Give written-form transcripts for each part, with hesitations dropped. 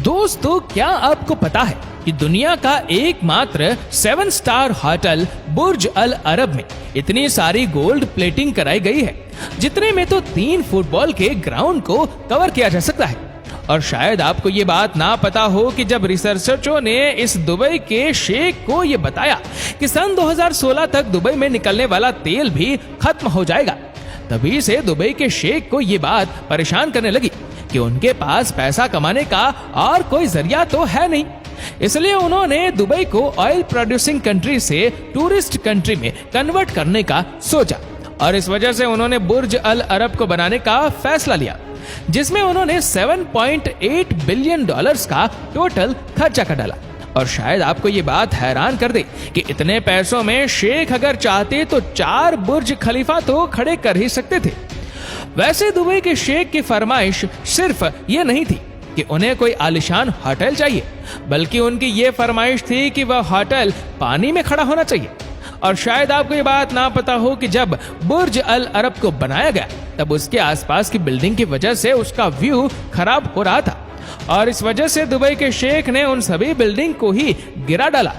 दोस्तों, क्या आपको पता है कि दुनिया का एकमात्र 7 स्टार होटल बुर्ज अल अरब में इतनी सारी गोल्ड प्लेटिंग कराई गई है जितने में तो 3 फुटबॉल के ग्राउंड को कवर किया जा सकता है। और शायद आपको ये बात ना पता हो कि जब रिसर्चरों ने इस दुबई के शेख को ये बताया कि सन 2016 तक दुबई में निकलने वाला तेल भी खत्म हो जाएगा, तभी से दुबई के शेख को ये बात परेशान करने लगी कि उनके पास पैसा कमाने का और कोई जरिया तो है नहीं। इसलिए उन्होंने दुबई को ऑयल प्रोड्यूसिंग कंट्री से टूरिस्ट कंट्री में कन्वर्ट करने का सोचा और इस वजह से उन्होंने बुर्ज अल अरब को बनाने का फैसला लिया, जिसमें उन्होंने 7.8 बिलियन डॉलर्स का टोटल खर्चा कर डाला। और शायद आपको ये बात हैरान कर दे कि इतने पैसों में शेख अगर चाहते तो 4 बुर्ज खलीफा तो खड़े कर ही सकते थे। वैसे दुबई के शेख की फरमाइश सिर्फ ये नहीं थी कि उन्हें कोई आलिशान होटल चाहिए, बल्कि उनकी ये फरमाइश थी कि वह होटल पानी में खड़ा होना चाहिए। और शायद आपको ये बात ना पता हो कि जब बुर्ज अल अरब को बनाया गया तब उसके आसपास की बिल्डिंग की वजह से उसका व्यू खराब हो रहा था और इस वजह से दुबई के शेख ने उन सभी बिल्डिंग को ही गिरा डाला।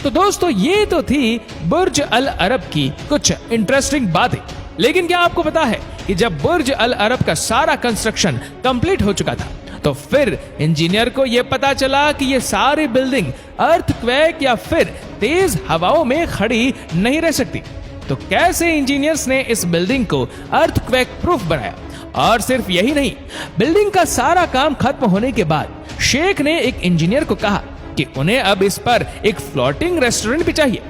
तो दोस्तों, ये तो थी बुर्ज अल अरब की कुछ इंटरेस्टिंग बातें। लेकिन क्या आपको पता है कि जब बुर्ज अल अरब का सारा कंस्ट्रक्शन कंप्लीट हो चुका था तो फिर इंजीनियर को यह पता चला कि ये सारी बिल्डिंग अर्थक्वेक या फिर तेज हवाओं में खड़ी नहीं रह सकती। तो कैसे इंजीनियर्स ने इस बिल्डिंग को अर्थक्वेक प्रूफ बनाया? और सिर्फ यही नहीं, बिल्डिंग का सारा काम खत्म होने के बाद शेख ने एक इंजीनियर को कहा कि उन्हें अब इस पर एक फ्लोटिंग रेस्टोरेंट भी चाहिए।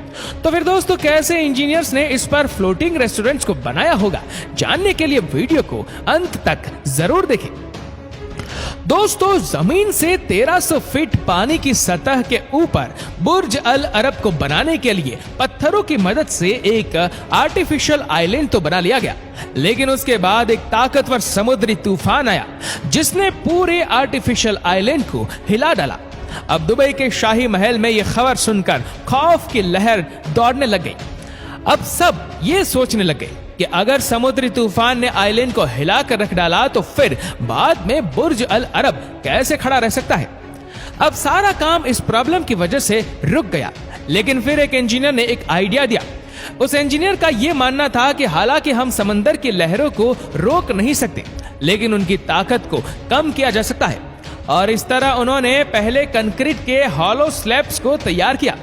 तो फिर दोस्तों, कैसे इंजीनियर्स ने इस पर फ्लोटिंग रेस्टोरेंट्स को बनाया होगा, जानने के लिए वीडियो को अंत तक जरूर देखें। दोस्तों, जमीन से 1300 फीट पानी की सतह के ऊपर बुर्ज अल अरब को बनाने के लिए पत्थरों की मदद से एक आर्टिफिशियल आइलैंड तो बना लिया गया, लेकिन उसके बाद एक ताकतवर समुद्री तूफान आया जिसने पूरे आर्टिफिशियल आइलैंड को हिला डाला। अब दुबई के शाही महल में यह खबर सुनकर खौफ की लहर दौड़ने लग गई। अब सब ये सोचने लग गए कि अगर समुद्री तूफान ने आइलैंड को हिला कर रख डाला तो फिर बाद में बुर्ज अल अरब कैसे खड़ा रह सकता है। अब सारा काम इस प्रॉब्लम की वजह से रुक गया, लेकिन फिर एक इंजीनियर ने एक आइडिया दिया। उस इंजीनियर का यह मानना था कि हालांकि हम समंदर की लहरों को रोक नहीं सकते, लेकिन उनकी ताकत को कम किया जा सकता है। और इस तरह उन्होंने पहले कंक्रीट के हॉलो स्लैब्स को तैयार किया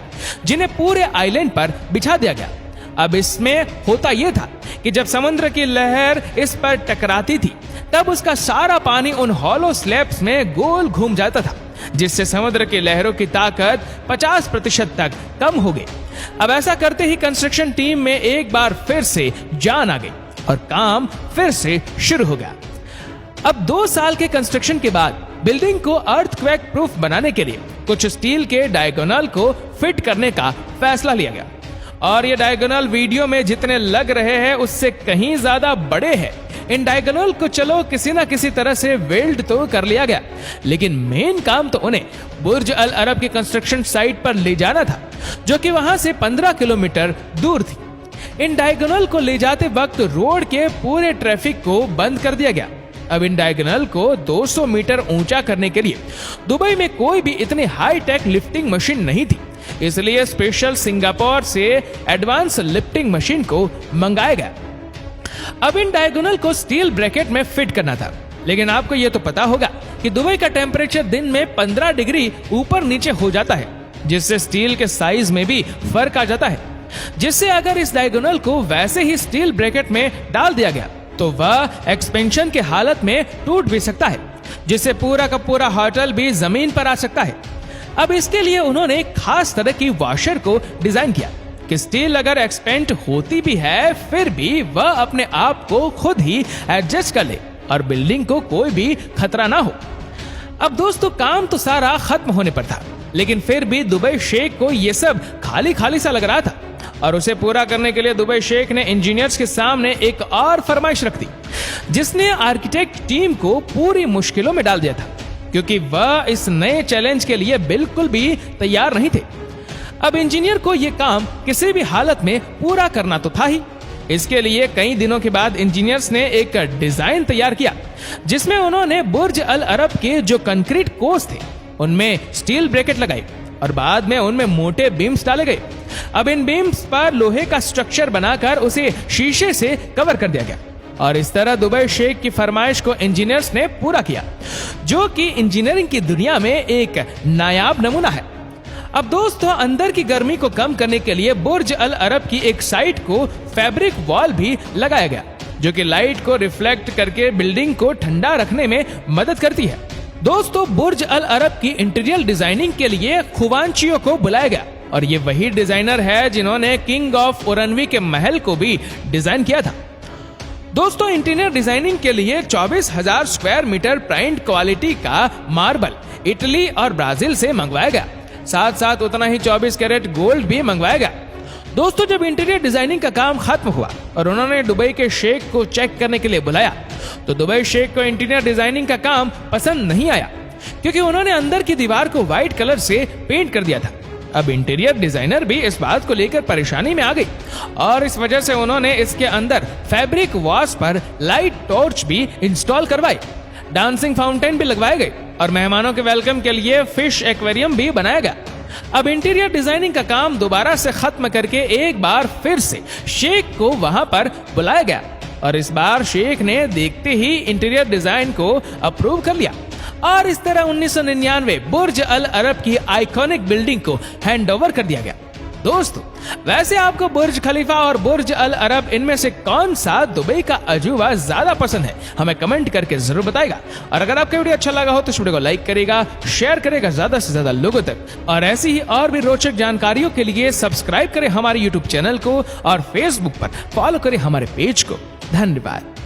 जिन्हें पूरे आइलैंड पर बिछा दिया गया। अब इसमें होता यह था कि जब समुद्र की लहर इस पर टकराती थी तब उसका सारा पानी उन हॉलो स्लैब्स में गोल घूम जाता था, जिससे समुद्र की लहरों की ताकत 50% तक कम हो गई। अब ऐसा करते ही कंस्ट्रक्शन टीम में एक बार फिर से जान आ गई और काम फिर से शुरू हो गया। अब 2 साल के कंस्ट्रक्शन के बाद बिल्डिंग को अर्थक्वेक प्रूफ बनाने के लिए कुछ स्टील के डायगोनल को फिट करने का फैसला लिया गया और ये डायगोनल वीडियो में जितने लग रहे हैं उससे कहीं ज्यादा बड़े हैं। इन डायगोनल को चलो किसी ना किसी तरह से वेल्ड तो कर लिया गया, लेकिन मेन काम तो उन्हें बुर्ज अल अरब की कंस्ट्रक्शन साइट पर ले जाना था, जो कि वहां से 15 किलोमीटर दूर थी। इन डायगोनल को ले जाते वक्त रोड के पूरे ट्रैफिक को बंद कर दिया गया। अब इन डायगोनल को 200 मीटर ऊंचा करने के लिए दुबई में कोई भी इतनी हाई टेक लिफ्टिंग मशीन नहीं थी, इसलिए स्पेशल सिंगापुर से एडवांस लिफ्टिंग मशीन को मंगाया गया। अब इन डायगोनल को स्टील ब्रैकेट में फिट करना था, लेकिन आपको यह तो पता होगा कि दुबई का टेम्परेचर दिन में 15 डिग्री ऊपर नीचे हो जाता है, जिससे स्टील के साइज में भी फर्क आ जाता है, जिससे अगर इस डायगोनल को वैसे ही स्टील ब्रैकेट में डाल दिया गया तो वह एक्सपेंशन के हालत में टूट भी सकता है, जिससे पूरा का पूरा होटल भी जमीन पर आ सकता है। अब इसके लिए उन्होंने एक खास तरह की वॉशर को डिजाइन किया कि स्टील अगर एक्सपेंड होती भी है फिर भी वह अपने आप को खुद ही एडजस्ट कर ले और बिल्डिंग को कोई भी खतरा ना हो। अब दोस्तों, काम तो सारा खत्म होने पर था, लेकिन फिर भी दुबई शेख को यह सब खाली खाली सा लग रहा था और उसे पूरा करने के लिए दुबई शेख ने इंजीनियर्स के सामने एक और फरमाइश रख दी, जिसने आर्किटेक्ट टीम को पूरी मुश्किलों में डाल दिया था, क्योंकि वह इस नए चैलेंज के लिए बिल्कुल भी तैयार नहीं थे। अब इंजीनियर को यह काम किसी भी हालत में पूरा करना तो था ही। इसके लिए कई दिनों के बाद इंजीनियर्स ने एक डिजाइन तैयार किया जिसमें उन्होंने बुर्ज अल अरब के जो कंक्रीट कोर्स थे उनमें स्टील ब्रैकेट लगाई और बाद में उनमें मोटे बीम्स डाले गए। अब इन बीम्स पर लोहे का स्ट्रक्चर बनाकर उसे शीशे से कवर कर दिया गया और इस तरह दुबई शेख की फरमाइश को इंजीनियर्स ने पूरा किया, जो कि इंजीनियरिंग की दुनिया में एक नायाब नमूना है। अब दोस्तों, अंदर की गर्मी को कम करने के लिए बुर्ज अल अरब की एक साइड को फैब्रिक वॉल भी लगाया गया, जो कि लाइट को रिफ्लेक्ट करके बिल्डिंग को ठंडा रखने में मदद करती है। दोस्तों, बुर्ज अल अरब की इंटीरियर डिजाइनिंग के लिए खुवानचियो को बुलाया गया और ये वही डिजाइनर है जिन्होंने किंग ऑफ ओरनवी के महल को भी डिजाइन किया था। दोस्तों, इंटीरियर डिजाइनिंग के लिए 24,000 स्क्वायर मीटर प्राइंट क्वालिटी का मार्बल इटली और ब्राजील से मंगवाया गया, साथ साथ उतना ही 24 कैरेट गोल्ड भी मंगवाया गया। दोस्तों, जब इंटीरियर डिजाइनिंग का काम खत्म हुआ और उन्होंने दुबई के शेख को चेक करने के लिए बुलाया, तो दुबई शेख को इंटीरियर डिजाइनिंग का काम पसंद नहीं आया, क्योंकि उन्होंने अंदर की दीवार को व्हाइट कलर से पेंट कर दिया था। अब इंटीरियर डिजाइनर भी इस बात को लेकर परेशानी में आ गई और इस वजह से उन्होंने इसके अंदर फैब्रिक वॉल्स पर लाइट टॉर्च भी इंस्टॉल करवाई, डांसिंग फाउंटेन भी लगवाए गए और मेहमानों के वेलकम के लिए फिश एक्वेरियम भी बनाया गया। अब इंटीरियर डिजाइनिंग का काम दोबारा से खत्म करके एक बार फिर से शेख को वहां पर बुलाया गया और इस बार शेख ने देखते ही इंटीरियर डिजाइन को अप्रूव कर लिया और इस तरह 1999 बुर्ज अल अरब की आइकॉनिक बिल्डिंग को हैंडओवर कर दिया गया। दोस्तों, वैसे आपको बुर्ज खलीफा और बुर्ज अल अरब इनमें से कौन सा दुबई का अजूबा ज्यादा पसंद है, हमें कमेंट करके जरूर बताएगा। और अगर आपको वीडियो अच्छा लगा हो तो इस वीडियो को लाइक करेगा, शेयर करेगा ज्यादा से ज्यादा लोगों तक और ऐसी ही और भी रोचक जानकारियों के लिए सब्सक्राइब करें हमारे यूट्यूब चैनल को और फेसबुक पर फॉलो करें हमारे पेज को। धन्यवाद।